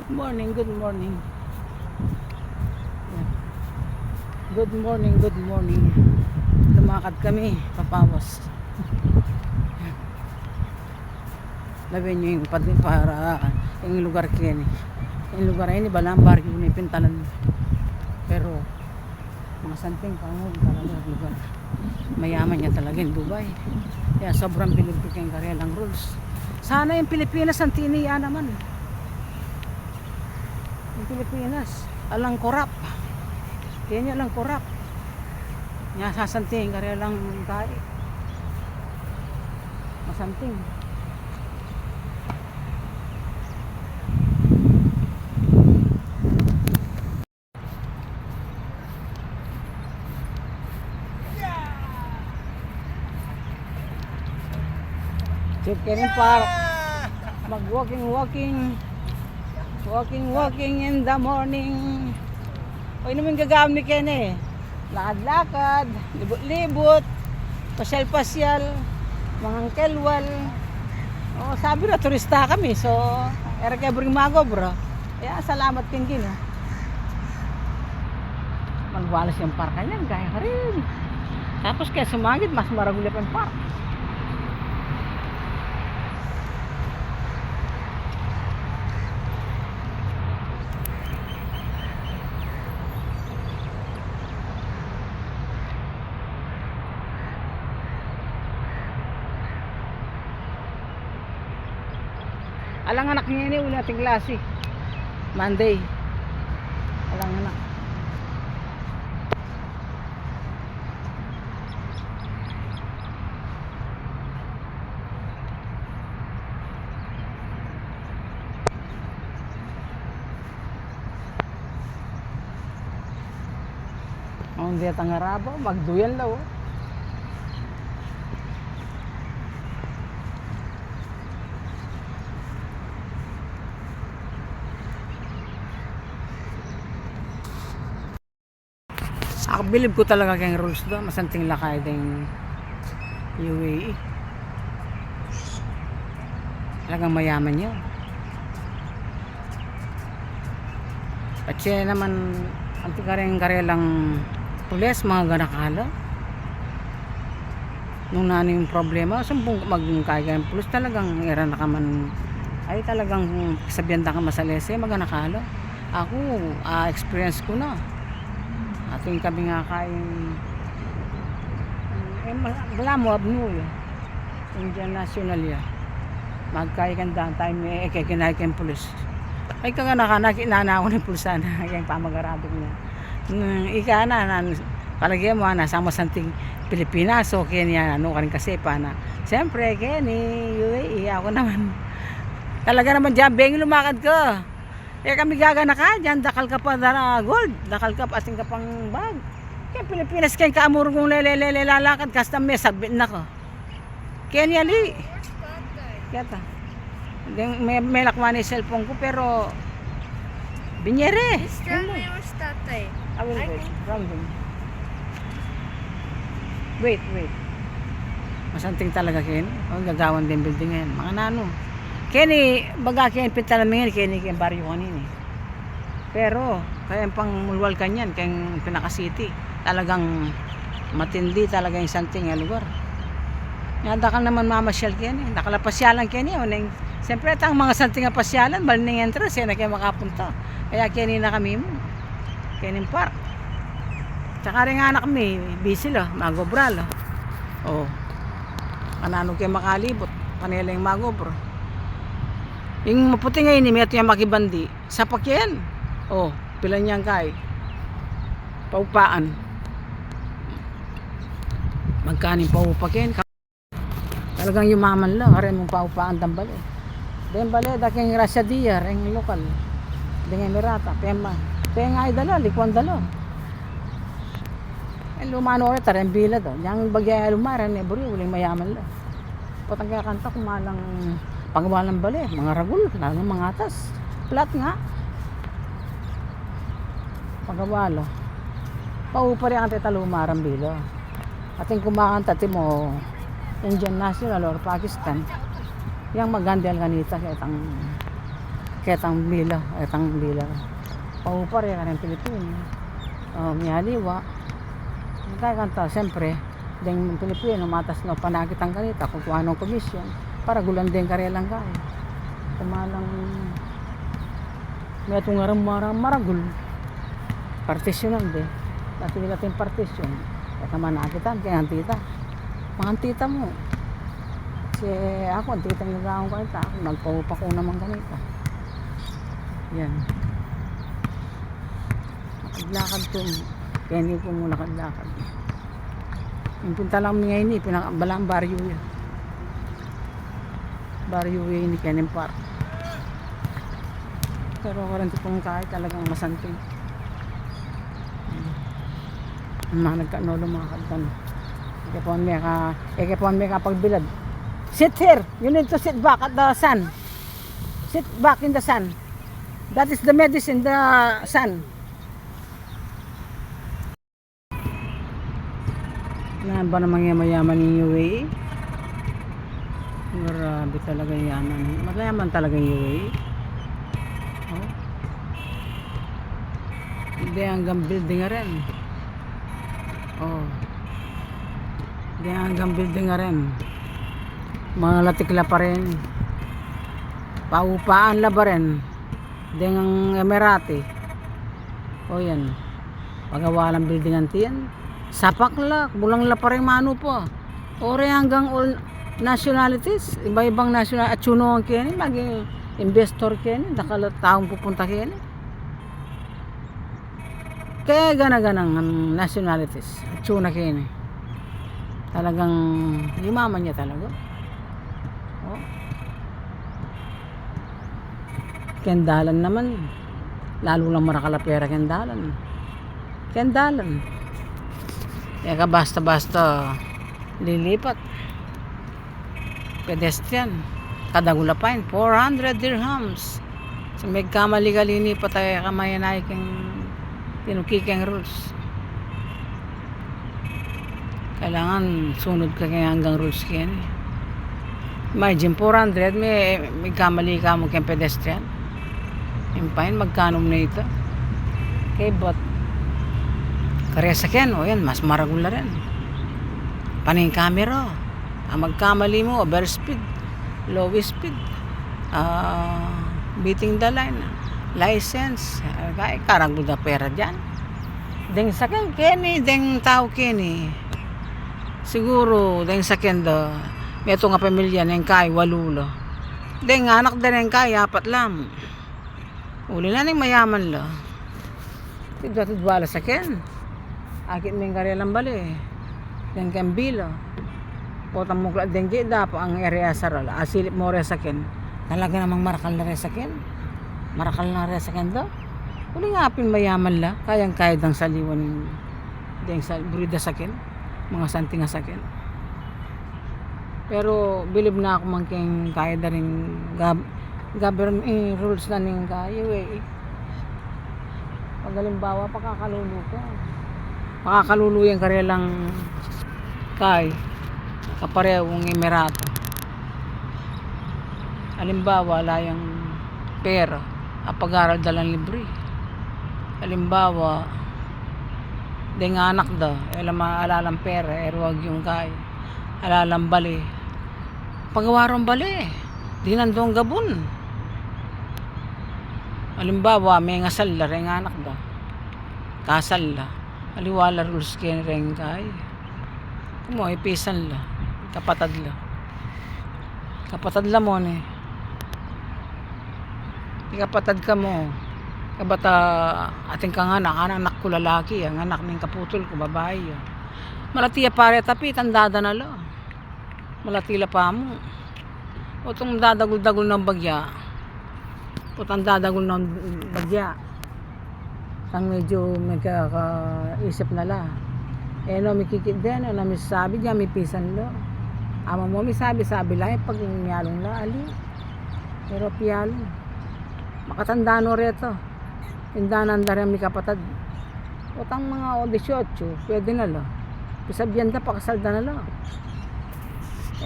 Morning, good morning. Yan. Good morning, good morning. Lumakad kami, papawas. Yan. Labi nyo yung padin para yung lugar kini. Yung lugar ini balang baryo ni pintalan. Pero mga santing pangon talaga lugar. Mayaman niya talaga yung Dubai. Kaya sobrang bilib ko yung karelang rules. Sana yung Pilipinas ang tiniya naman. Yung Pilipinas alang korap. Kaya niya alang korap. Nya sasanting karelang tayo. Masanting. Chicken Park. Walking in the morning. O naman gagamit yan eh. Lakad-lakad, libot-libot, pasyal-pasyal, mga kelwal. O sabi na turista kami, so era kaya bring mago bro. Kaya salamat king gino. Magwalas yung park kanyan, gaya ka rin. Tapos kaya sumagit, mas maragulip ang park. Alang anak niya ini uli ating klase Monday. Alang anak. Ang dia tangarabo magduyan law. Ako bilib ko talaga kayong rules do. Masanting lakay ding UAE. Talagang mayaman yun. At siya naman anti-karelang pulis, mga ganakala. Nung nano yung problema, sumbong magkaya ng pulis talagang era na ka man. Ay talagang sabihan ka masalese, mga ganakala. Ako, experience ko na. Ating kami nga kain wala mo abno yun Indian National ya magkaya kandang time kaya kinay kayong pulis ay kaganaka ko ng pulsa na kayong pamagarado niya ika na palagi mo na sama santing Pilipinas so kaya niya ano ka rin kasi pa na siyempre kaya ni UAE ako naman talaga naman dyan beng lumakad ko. Kaya kami gagana ka, dyan dakal ka pa na gold, dakal ka pa ating kapang bag. Kaya Pilipinas kaya kaamuro kong lalakad, kasta may sabit na ko. Kaya niya li. Kaya ta. May lakman yung cellphone ko pero binyere. I will wait. Wait. Masanting talaga Ken. O gagawan din building ngayon. Mga nano. Kini baga kaya pintalamingin kini kaya baryo kanini. Pero kaya pang mulwal kanyan kaya pinaka city talagang matindi talaga yung santing nga lugar. Yanda ka naman mamasyal kini, nakalapasyalan kini uning siyempre tang mga santing nga pasyalan bal ning entrance na kaya makapunta. Kaya kini na kami mo. Kini park. Tsaka rin nga anak kami busy lo, magobra lo. Oh. Kanano kaya makalibot, kanila yung magobra. Yung maputi ngayon, may ito yung makibandi. Sapak yan. Oh, pila niyang kay. Paupaan. Magkaning paupak yan. Talagang yumaman lang. Arin mong paupaan tambal eh. Den bale, daking rasya diyar, yung lokal. Dengan merata, pema. Penga ay dala, likwan dala. Eh, lumano ulit, tarin bila daw. Yang bagay lumaran, eh, buri, uling mayaman lang. Patang kaya kanta, kumalang pagwalang bali, mga ragul, lalo mga atas. Flat nga. Pagwalo. Paupa rin ang tetalumarang bilo. Ating kumakanta mo Indian National or Pakistan. Yang magandel ganita kaya Ketang bila. Paupare ka ng Pilipino. May haliwa. Kaya kanta, siyempre, dahil Pilipino, matas no, panagit ang kanita, kung anong komisyon, para gulan din karelang kaya. Kumalang, may itong maragul. Partisyonan din. Dati nila tayong partisyon. Kaya manakitan, kaya ang tita. Mga tita mo. Kasi ako, ang tita yung gawang kanita. Nagpaupa ko naman kanita. Yan. Nakadlakad ko. Kaya hindi ko muna nakadlakad. Yung punta lang ngayon eh, pinakabalang baryo yun. Baryo yun ni Kenem Park. Pero ako rin itong kahit talagang masanting. Mga nagkanolo mga kadtan. Ikipon may kapagbilad. Sit here! You need to sit back at the sun. Sit back in the sun. That is the medicine, the sun. Naan ba namang mayaman yung UAE? Grabe talaga yung yaman. Mayaman talaga yung UAE. Oh. Hindi hanggang building nga rin. Oh. Hindi hanggang building nga rin. Mga latikla pa rin. Paupaan la ba rin. Hindi ang Emirati. O yan. Pagawalang building ang tiyan. Sapak la. Bulang la pa rin mano po. Ore hanggang all nationalities. Iba-ibang national. At suno ang kini. Maging investor kini. Taong pupunta kini. Kaya gana-ganang nationalities. At suno kini. Talagang yumaman niya talaga. Oh. Kendalan naman. Lalo lang marakalapera kendalan. Kendalan. Kaya ka basta-basta lilipat. Pedestrian. Kadagulapain. 400 dirhams. So may kamali-kalini pa tayo kamayanay keng tinukikeng rules. Kailangan sunod ka kaya hanggang rules kaya ni. Imagine 400 may kamali ka mo keng pedestrian. Impain magkano na ito. Okay, but karya sakyan, o yan, mas maragula rin. Paning camera, magkamali mo, overspeed, low speed, beating the line, license, kaya karagula pera dyan. Deng sakyan, kini, deng tao kini. Siguro, deng sakyan do, may ito nga pamilya, neng kay, walulo. Deng anak din neng kay, 4 lang. Uli na neng mayaman lo. Tidwa-tidwala sakyan. Akit ming karya lang bali. Yang kambilo. Potang mukla dengge dapo ang area sarala. Asilip mo resakin. Talaga namang marakal na resakin. Marakal na resakin do. Uli nga apin mayaman la. Kayang kayad ang saliwan ng sa brida sakin. Mga santing nga sakin. Pero bilib na ako mangking kayad na rin government rules na ning kayo eh. Pagalimbawa pakakalulu ko. Makakaluluyan ka rin lang kay kaparehong Emirato. Halimbawa, layang pera, pag-aral dalang libre. Halimbawa, di nga anak da, alalang pera, wag yung kay, alalang bali. Pagawarong bali, di nandong gabon. Halimbawa, may ngasal da, rin anak da, kasal da. Aliwala rules kaya rin kay. Kumo, ipisan la. Kapatad la. Kapatad la mo ni. Kapatad ka mo. Kabata ating kang anak ko lalaki. Ang anak ng kaputol ko, babae. Malatiya pare tapi, tandada na la. Malatila pa mo. O itong dadagol-dagol ng bagya. O itong dadagol ng bagya. Ang medyo magkakaisip na la. No, may kikit din, no, may sabi diya, may pisan lo. Ama mo, may sabi lang, pag miyalong la, ali. Pero piyalong. Makatanda no reto. Tindanan da rin may kapatad. Utang mga 18, pwede na lo. Pisabyan da, pakasalda na lo.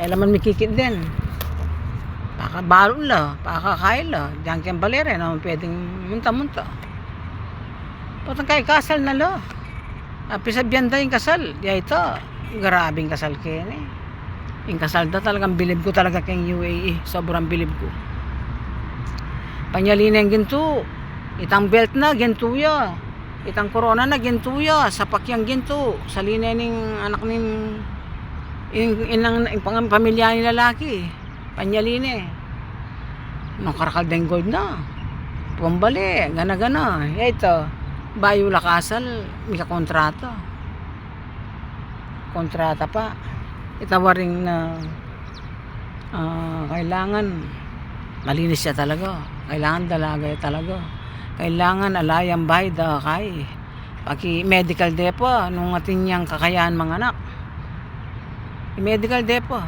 Laman may kikit din. Pakabalon la, pakakain la. Diyan kayong balere, naman pwedeng munta-munta. Potang kay kasal na la. Pisabihan da yung kasal. Di ito, grabing kasal kayo eh. Yung kasal da talagang bilib ko talaga kayong UAE. Sobrang bilib ko. Panyalina yung ginto. Itang belt na, ginto ya. Itang corona na, ginto ya. Sapak yung ginto. Sa linya ng anak ng yung pamilya ni lalaki. Panyalina eh. Nung karakaldeng gold na. Pumbali, gana-gana. Ito, bayo lakasal, may kontrata. Kontrata pa. Itawaring na kailangan malinis siya talaga. Kailangan dalaga talaga. Kailangan alayang bahay da kay. Paki medical depo nung atin niyang kakayahan mga anak. Medical depo.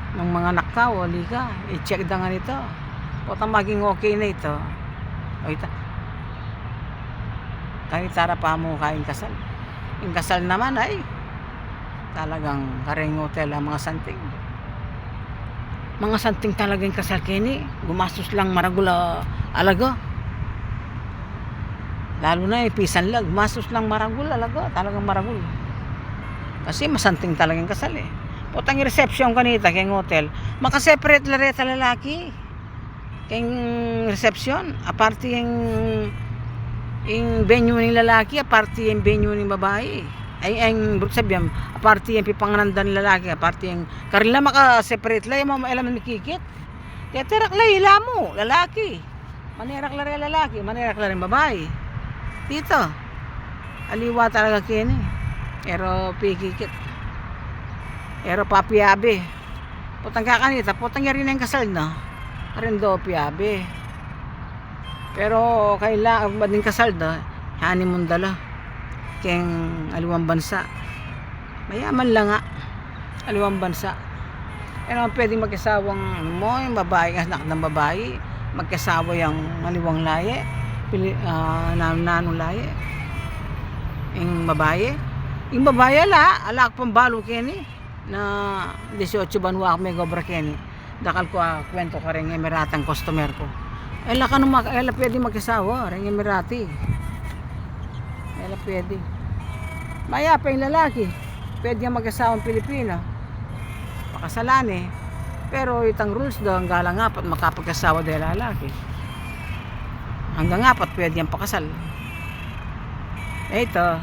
Nung mga anak ka, wali ka. I-check da nga nito. Potang maging okay na ito. O ito. Kahit tara pa mo kain kasal. Yung kasal naman ay talagang kareng hotel ang mga santing. Mga santing talagang kasal kini. Gumastos lang maragula alaga. Lalo na pisan lag. Gumastos lang maragul alaga. Talagang maragul. Kasi masanting talagang kasal eh. Potang reception kanita keng hotel. Makaseparate lareta lalaki. Keng reception. Aparte yung venue ng lalaki. Aparte yung venue ng babae. Ay sabihan. Aparte yung pipanganandan ng lalaki. Aparte yung karila makaseparate la. Yung mamailaman mikikit. Teterak la hila mo. Lalaki. Manirak la rin lalaki. Manirak la rin babae. Dito. Aliwa talaga kini. Pero pikikit. Pero papiabe. Potang kakanita. Potang yari na yung kasal na. Arindo piabe. Pero kailangan ba din kasal na. Honeymoon dala. Keng aliwang bansa. Mayaman lang nga. Aliwang bansa. Pero pwedeng magkasawang mo. Yung babae. Anak ng babae. Magkasawa yung aliwang laye. Nanong laye. Yung babae. Yung babae ala pang balo keni na 18 banwa may gobra keni. Dakal ko kwento ka rin Emiratang customer ko. Ela pwede magkasawa rin Emirati. Ela pwede. Maya pa yung lalaki. Pwede yung magkasawang Pilipino. Pakasalan eh. Pero itang rules daw hanggang lang apat makapagkasawa dahil lalaki. Hanggang apat pwede yung pakasal. Ito.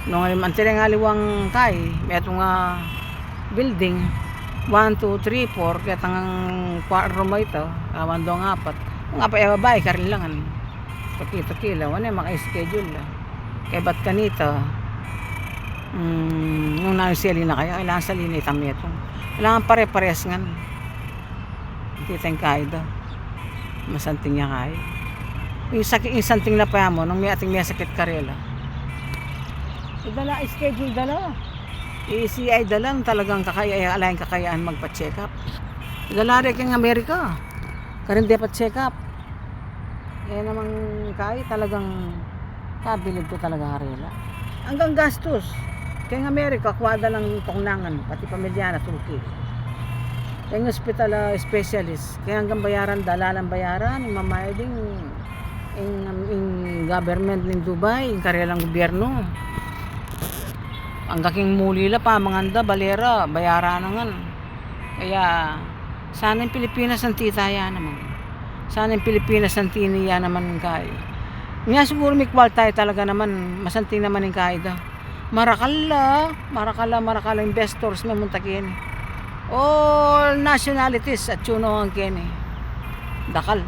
Nung antireng aliwang kay, may itong building, 1, 2, 3, 4, kaya tangang room ito, wandong apat. Kung nga pa yung babae, karilangan. Pakita-kila, wala yung maka-schedule. Kaya ba't kanito, nung nanisili na kayo, kailangan salina itang metong. Kailangan pare-pares nga. Kita yung kaya daw. Masanting niya kaya. Yung santing na pa mo, nung may ating may sakit karela. Dala, schedule dala. ECI dalang talagang alayang kakayaan magpa-check up. Dala rin kang Amerika. Karindi pa check up. Kaya namang kaya talagang kabilib ko talaga harela. Hanggang gastos. Kaya Amerika, kwada lang tungnangan, pati pamilya na Turkey. Kaya hospital specialist. Kaya hanggang bayaran, dalalang bayaran, mamayading in government ng Dubai, yung karelang gobyerno. Ang kaking mulila pa, manganda, balera, bayara na nga. Kaya, sana yung Pilipinas ang titaya naman. Sana yung Pilipinas ang tiniya naman kay. Nga siguro may kwaltay talaga naman, masanting naman yung kaya daw. Marakala investors na muntakin. All nationalities at tuno ang kini. Dakal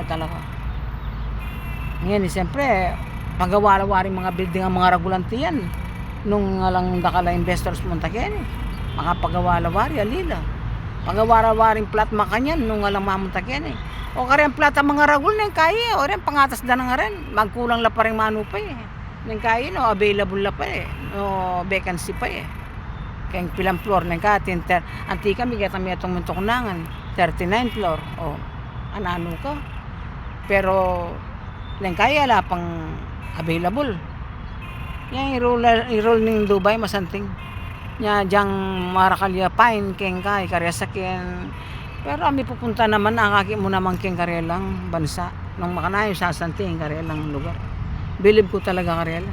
talaga. Ngayon, siyempre, pagawala-waring mga building ang mga regulante yan. Nung lang dakala investors muntakin, makapagawala-wari, alila. Pagawara-waring plat makanyan, nung lang mamuntakin eh. O kaya plat ang mga ragul na kaya, o rin, pangatas na nga rin. Magkulang la pa rin manupay eh. Nang kaya, no, available la pa eh. No, vacancy pa eh. Kaya pilang floor nang katin, antika may gatang may itong muntukunangan, 39 floor. O, anano ka. Pero, nang kaya la pang available. Yang i-roll ng Dubai masanting. Nya jang marakalya pain keng kay karya sakin Pero kami pupunta naman, nakaki mo naman keng karelang bansa. Nung makanayo sasanting karelang lugar. Bilib ko talaga karela.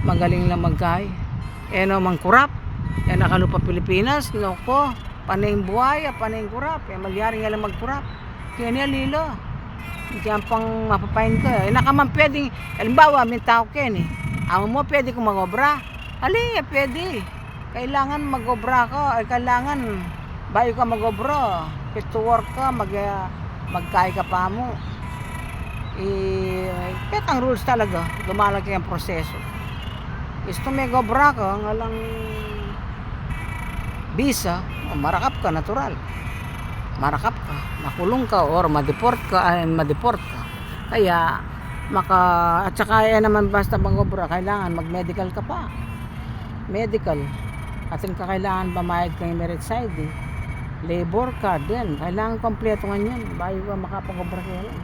Magaling lang magkay. No mangkurap. Nakalupa Pilipinas, loko. Panay buhay, panay kurap. Magyari nga lang magkurap. Kaya niya lilo. Diyan pang mapapain ko. Nakaman pwedeng, halimbawa, may tao ken eh. Amo mo, pwede kong magobra. Ali, pwede. Kailangan magobra ko. Kailangan, bayo ka magobra. Fit to work ka, magkaya ka pa mo. Kahit ang rules talaga, lumalaki ang proseso. Gusto may gobra ka, ngalang visa, marakap ka, natural. Marakap ka, nakulong ka, or madeport ka. Kaya, at saka yan naman basta magobra, kailangan mag-medical ka pa. Medical. At kailangan bamayad ka yung merit side eh. Labor card din. Kailangan kompleto nga yan. Bayo ka makapag-obra ka yan.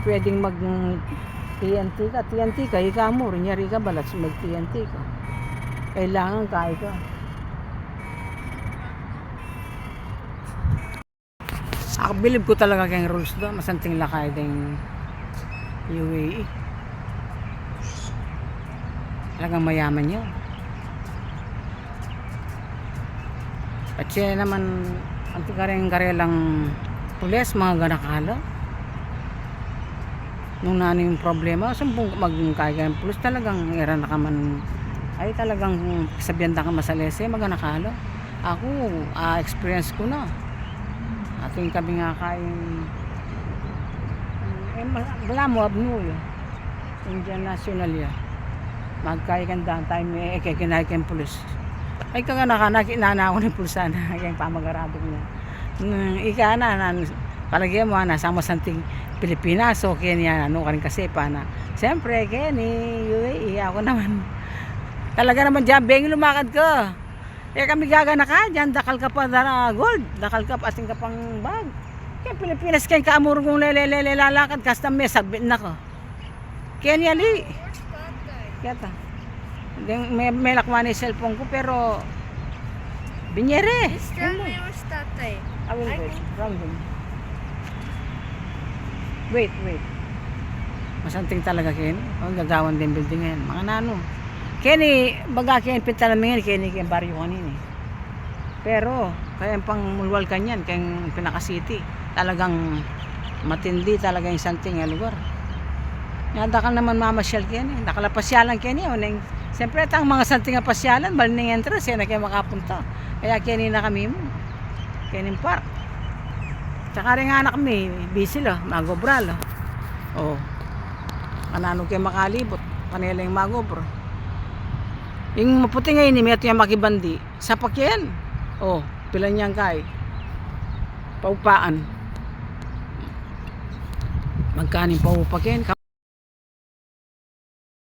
Pwedeng mag TNT ka, ika mo, rinyari ka balat, mag TNT ka. Kailangan kaya ka. Ako bilib ko talaga kayong rules doon, masanting lakay din UAE. Talagang mayaman yun. At siya naman, anti-karelang pulis, mga ganakala. Nung nano yung problema, sumbong magkaya ng pulis, talagang era na ka man, ay talagang sabihan ka masalese, maganakala. Ako, experience ko na. Ating kami nga kain, wala mo abno yun. Indian National yan. Magkaya kang time kaya kinaya kayong pulis. Ay kaganaka, nakinana ako ng pulsana, kayang pamagarado niya. Ika na, palagyan mo, nasama santing Pilipinas, o Kenya, ano ka rin kasi pa na. Siyempre, Kenny, UAE, ako naman. Talaga naman dyan, beng lumakad ka. Kami gagana ka, dyan, dakal ka pa na gold, dakal ka pa, asing ka pang bag. Kaya Pilipinas, kaya kaamuro kong lalakad, kasta may sagbit na ko. Kenya li. Kaya ta. May lakman yung cellphone ko, pero binyere. I will wait. Random. Wait. Masanting talaga ken. Ang gagawan din building ngayon. Mga nano. Keni, baga ken pintalan ngayon, keni ken baryo kanin eh. Pero, kaya pang mulwal kanyan, kaya pinaka-city. Talagang matindi talaga yung santing lugar. Nadakal naman mamasyal ken eh. Nakalapasyalan ken eh. Siyempre, ang mga santing pasyalan, baling entrance, na kayo makapunta. Kaya keni na kami mo. Kening park. Tsaka rin nga anak kami, busy la, magobra la. Oh. Kanano kayo makalibot, kanila yung magobra. Yung maputi ngayon, may ito yung makibandi. Sapak yan. Oh, pila niyang kay. Paupaan. Magkaning paupak yan.